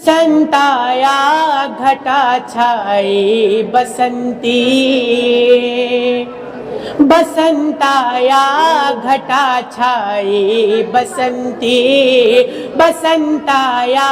बसंत आया घटा छाई बसंती, बसंत आया घटा छाई बसंती, बसंत आया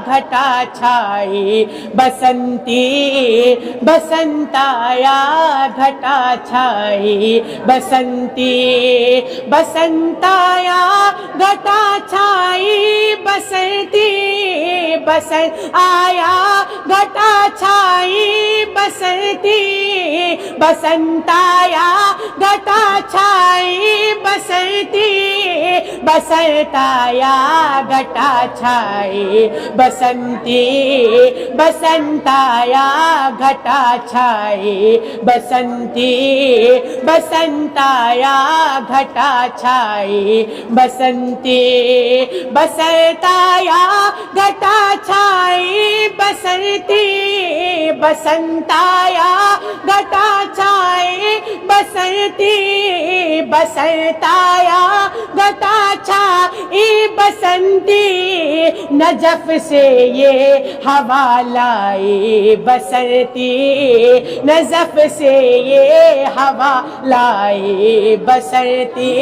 घटा छाई बसंती, बसंत आया घटा छाई बसंती, बसंत आया घटा छाई बसंती, बसंत आया घटा छाई बसंती, बसंत आया घटा छाई बसंती, बसंत आया घटा छाई बसंती, बसंत आया घटा छाई बसंती, बसंत आया घटा छाई बसंती, बसंत आया घटा छाई बसंती, बसंत आया घटा छाई बसंती, बसंत आया घटा छाई बसंती, नजफ से ये हवा लाई बसंती, नजफ से ये हवा लाई बसंती,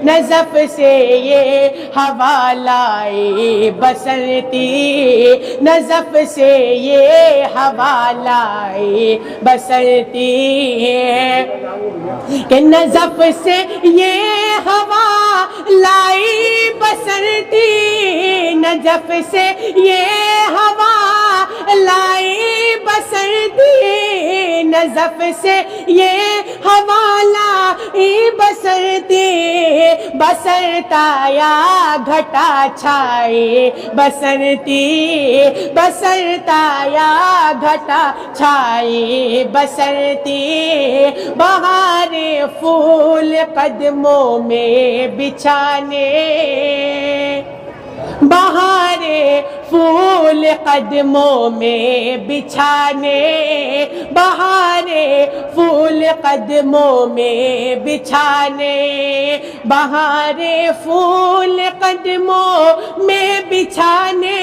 नजफ से ये हवा लाई बसंती, नजफ से ये हवा लाई बसंती, कि नजफ से ये हवा लाई बसंती, नजफ से ये हवा लाई बसंती, नजफ से ये हवा लाई बसंती, बसंत आया घटा छाई बसंती, बसंत आया घटा छाई बसंती, बहारे फूल कदमों में बिछाने, बहारे फूल कदमों में बिछाने, बहारे फूल कदमों में बिछाने, बहारे फूल कदमों में बिछाने,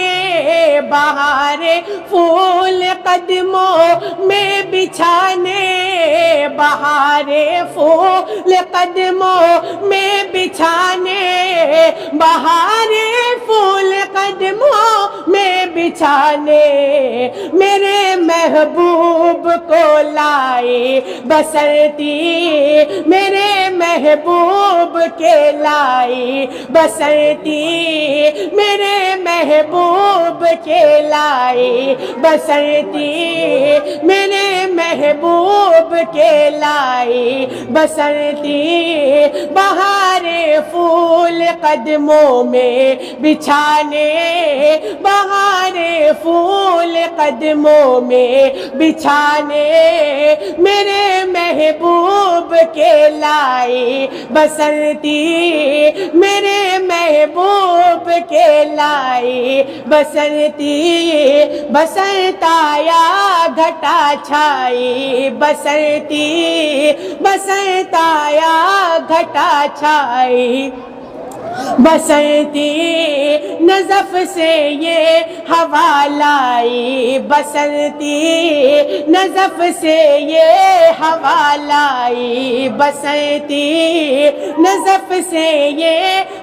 बहारे फूल कदमों में बिछाने, बहारे फूल कदमों में बिछाने, बहारे फूल कदमों में बिछाने, मेरे महबूब को लाई बसंती, मेरे महबूब के लाई बसंती, मेरे महबूब के लाई बसंती, मेरे महबूब के लाई बसंती, बहारे फूल कदमों में बिछाने, बहारे फूल कदमों में बिछाने, मेरे महबूब के लाई बसंती, मेरे महबूब के लाई बसंती, बसंत आया घटा छाई बसंती, बसंत आया घटा छाई बसंती, नजफ से ये हवा लाई बसंती, नजफ से ये हवा लाई बसंती, नजफ से ये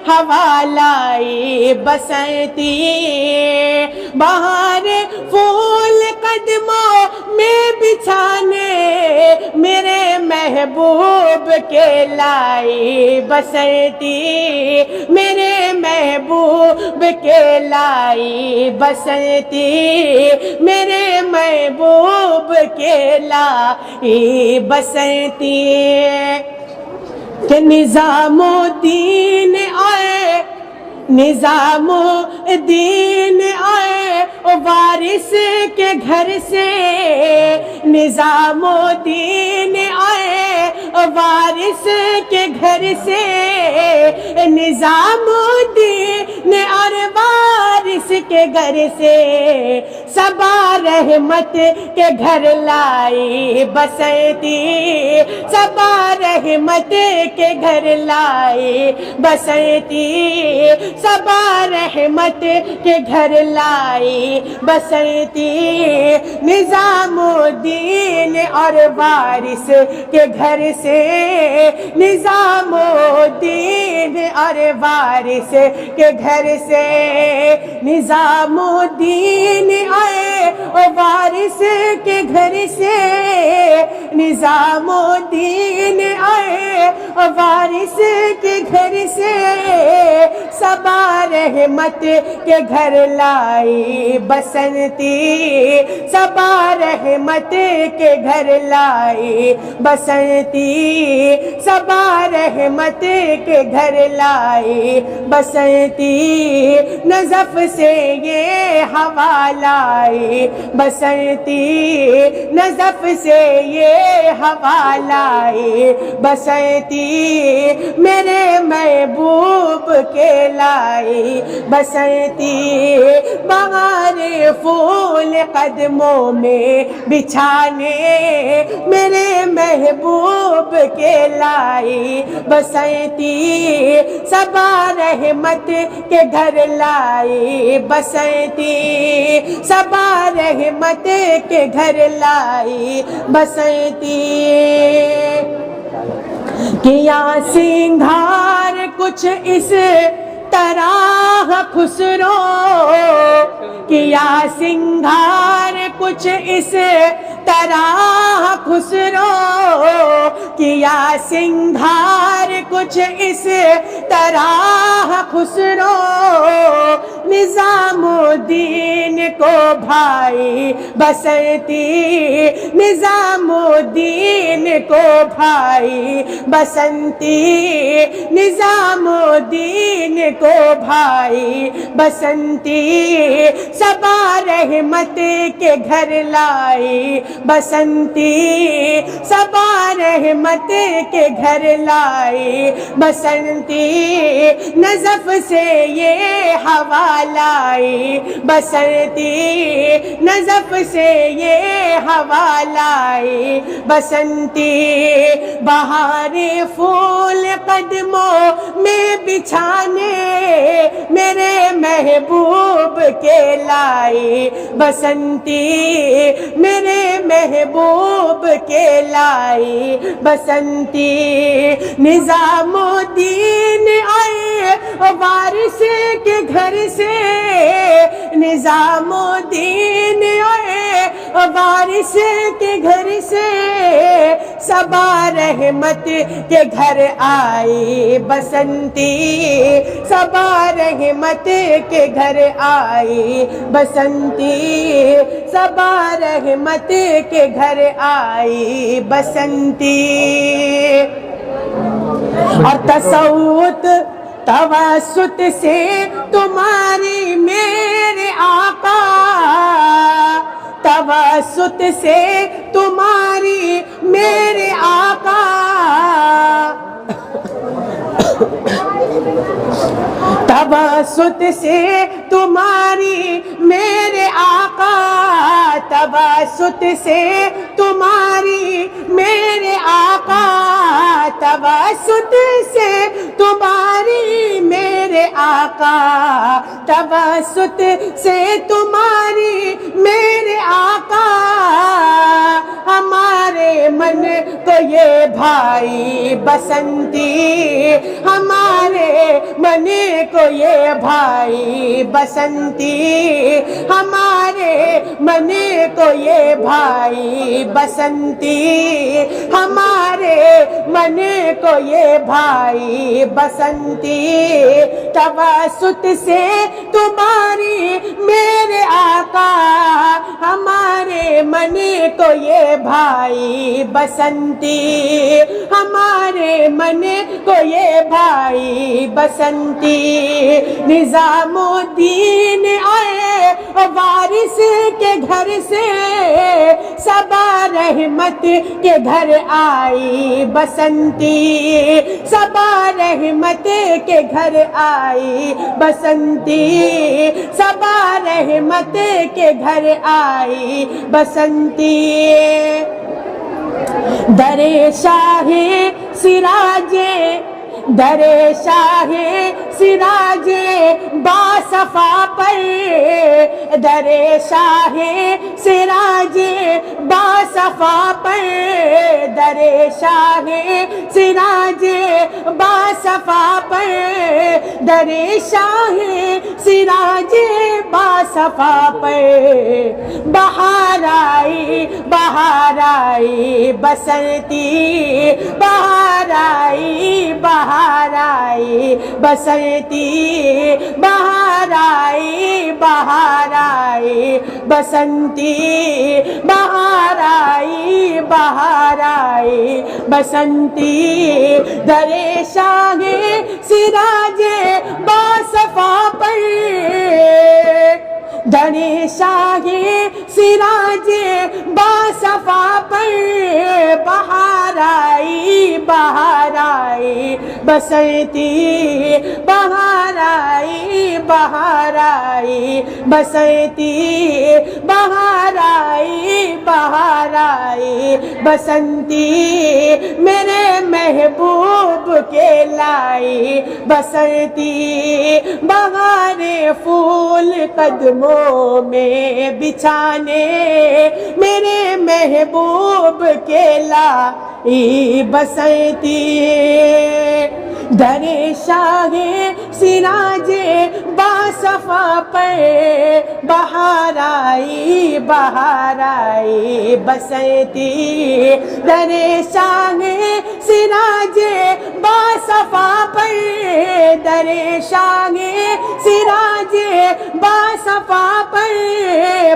हवा लाई बसंती, बहार फूल कदमों में बिछाने, मेरे महबूब के लाई बसंती, मेरे महबूब के लाई बसंती, मेरे महबूब के लाई बसंती, कि निजामुद्दीन आए, निजामुद्दीन आए ओ वारिस के घर से, निजामुद्दीन आए ओ वारिस के घर से, निजामुद्दीन और वारिस वारिस के घर से सबा रहमत के घर लाई बसंती, सबा रहमत के घर लाई बसंती, सबा रहमत के घर लाई बसंती। निजामुद्दीन और वारिस के घर से, निजामुद्दीन और वारिस के घर से, निजामुद्दीन आए और वारिस के घर से, निजामुद्दीन आए और वारिस के घर से, सबा रहमत के घर लाई बसंती, सबा रहमत के घर लाई बसंती, सबा रहमत के घर लाई बसंती। नज़फ से ये हवा लाई बसंती, नज़फ से ये हवा लाई बसंती, मेरे महबूब के लाई बसंती। बहार फूल कदमों में बिछाने, मेरे महबूब के लाई बसंती, सबा रहमत के घर लाई बसंती, सबा रहमत के घर लाई बसंती। किया सिंगार कुछ इस तरह खुसरो, किया सिंगार कुछ इस तरह खुसरो, किया सिंगार कुछ इस तरह खुसरो। निजामुद्दीन को भाई बसंती, निजामुद्दीन को भाई बसंती, निजामुद्दीन को भाई बसंती। सबा रहमत के घर लाई बसंती, सबा रहमत के घर लाई बसंती। नज़फ से ये हवा लाई बसंती, नज़फ से ये हवा लाई बसंती। बहारे फूल कदमों में बिछाने, मेरे महबूब के लाई बसंती, मेरे महबूब के लाई बसंती। निजामुद्दीन आए वारिस के घर से, निजामुद्दीन आए वारिस के घर से, सबा रहमत के घर आई बसंती, सबा रहमत के घर आई बसंती, सबा रहमत के घर आई बसंती। और तसव्वुत तवस्सुत से तुम्हारी मेरे आका, तवस्सुत से तुम्हारी मेरे आका, तवस्सुत से तुम्हारी मेरे आका, तवस्सुत से तुम्हारी मेरे आका, तवस्सुत से तुम्हारी मेरे आका, तवस्सुत से तुम्हारी मेरे आका। हमारे मन को ये भाई बसंती, हमारे मन को ये भाई बसंती, हमारे मन को ये भाई बसंती, हमारे मन को ये भाई बसंती। तवस्सुत से तुम्हारी मेरे आका, हमारे मन को ये भाई बसंती, हमारे मन को ये भाई बसंती। निजामुद्दीन आए वारिस वारिस के घर से सबा रहमत के घर आई बसंती, सबा रहमत के घर आई बसंती, सबा रहमत के घर आई बसंती। दरे शाहे सिराजे, दरे शाहे सिराजे बासफा पर, दरे शाहे सिराजे बासफा पर, दरे शाहे सिराजे बासफा पर, दरे शाहे सिराजे बासफा पर। बहार आई बसंती, बहार आई बसंती, बहार आई बसंती, बहार आई बसंती। दरे शाहे सिराजे बासफा पर, दरे शाहे सिराजे बासफा पर, बहार आई बसंती, बहार आई बसंती, बहार आई बसंती। मेरे महबूब के लाई बसंती, बहारे फूल कदमों में बिछाने, मेरे महबूब के लाई बसंती। दरे शाहे सिराजे बासफा पर, बहार आई बसंती। दरे शाहे सिराजे बासफा पर, दरे शाहे सिराजे बासफा पर,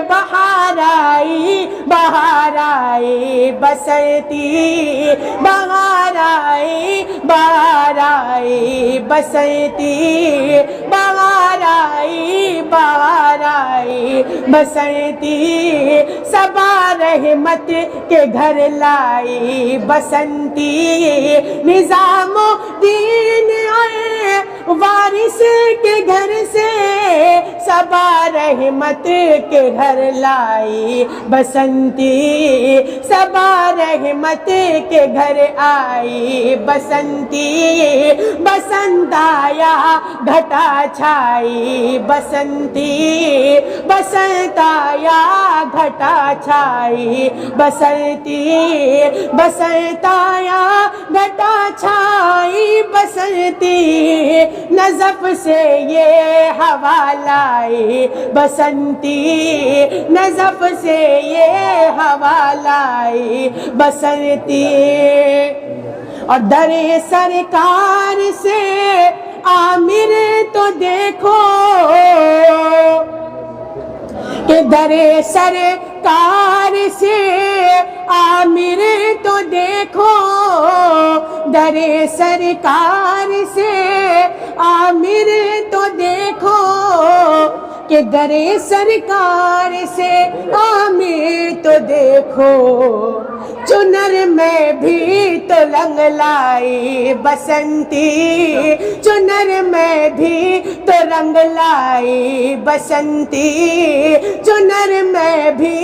बहार आई बसंती, बहार आई बसंती, बहार आई बसंती। सबा रहमत के घर लाई बसंती, निजामुद्दीन आए वारिस के घर से, सबा रहमत के घर लाई बसंती, सबा रहमत के घर आई बसंती। बसंत आया घटा छाई बसंती, बसंत आया घटा छाई बसंती, बसंत आया घटा छाई बसंती। नज़फ से ये हवा लाई बसंती, नज़फ से ये हवा लाई बसंती। और दरे सरकार से आमिर तो देखो, कि दरे सरकार से आमिर तो देखो, दरे सरकार से आमिर तो देखो, कि दरे सरकार से आमिर तो देखो। चुनर में भी तो रंग लाई बसंती, चुनर में भी तो रंग लाई बसंती, चुनर में भी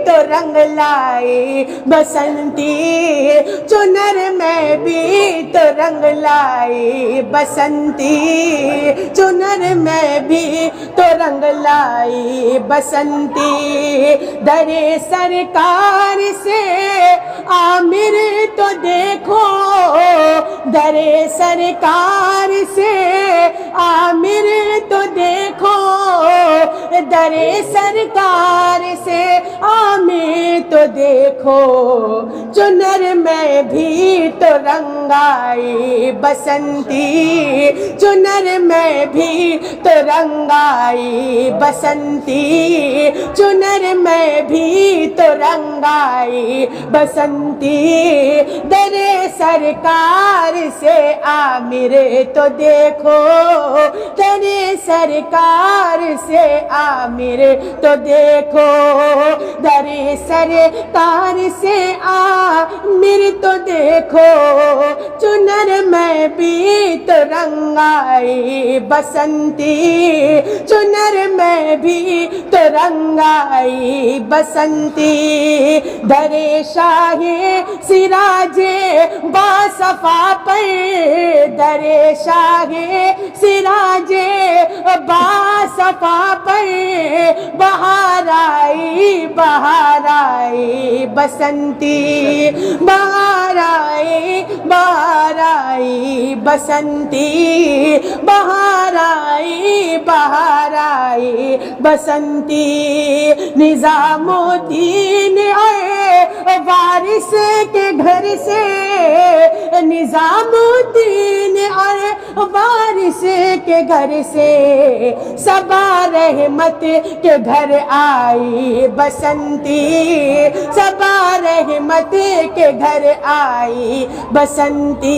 तो रंग लाई बसंती, चुनर में भी तो रंग लाई बसंती, चुनर में भी तो रंग लाई बसंती। दरे सरकार से आमिर तो देखो, दरे सरकार से आमिर तो देखो, दरे सरकार से आमिर तो देखो। चुनर में भी तो रंगाई बसंती, चुनर में भी तो रंगाई बसंती, चुनर में भी तो रंगाई बसंती दरे सरकार से आमिर तो देखो दरे सरकार से आमिर तो देखो दरे सरकार से आमिर तो देखो चुनर में भी तो रंगाई बसंती चुनर में भी तो रंगाई बसंती दरे शाहे सिराजे बासफा पर दरे शाहे सिराजे बासफा पर बहार आई बसंती बहार आई बसंती बहार आई बसंती निजामुद्दीन आए वारिस के घर से निजामुद्दीन आए वारिस के घर से सबा रहमत के घर आई बसंती सबा रहमत के घर आई बसंती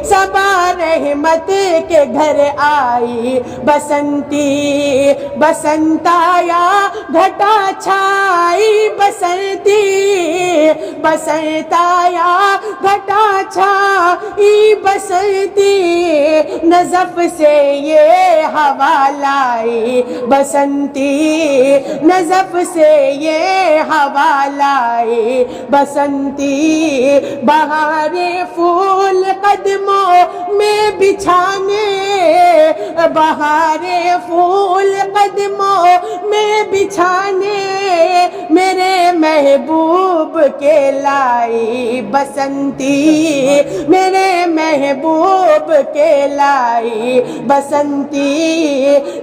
सबा रहमत के घर आई बसंती बसंताया घटा छाई बसंती बसंताया घटा छाई बसंती नज़फ से ये हवा लाई बसंती नज़फ से ये हवा लाई बसंती बहारे फूल कदमों में बिछाने बहारे फूल कदमों में बिछाने मेरे महबूब के लाई बसंती मेरे महबूब के लाई बसंती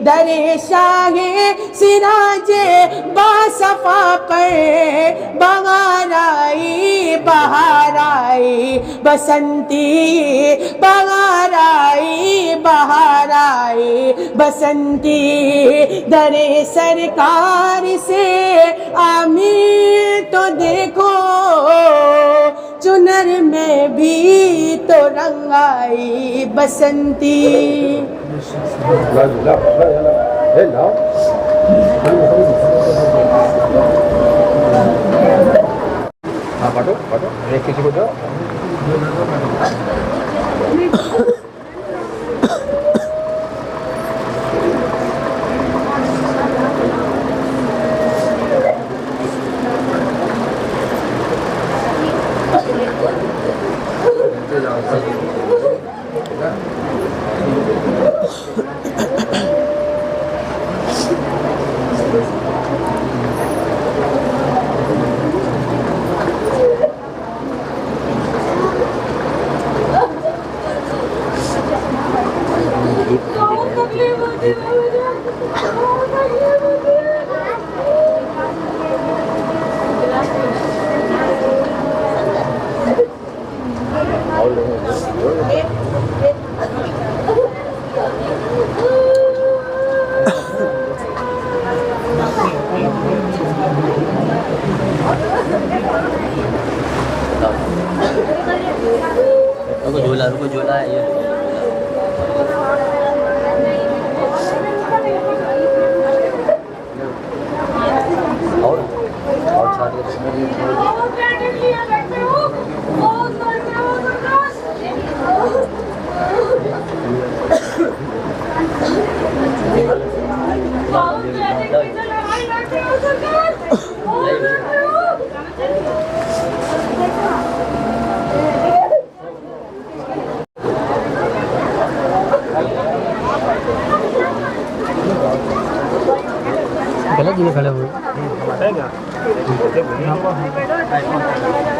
दरे शाहे सिराजे बासफा पर बहार आई बसंती बहार आई बसंती दरे सरकार से आमिर तो देखो चुनर में भी तो रंगाई बसंती हाँ पाठो एक किसी को दो रुको झोला है ये और छाट गलत जगह खड़े हुए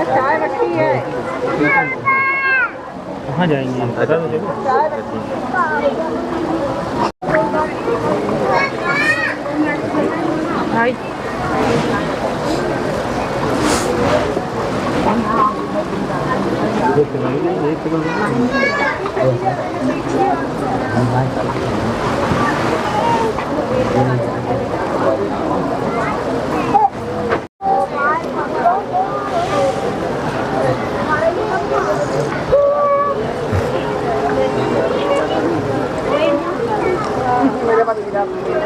चाय रखी है कहाँ जाएंगे पता मुझे भाई آپ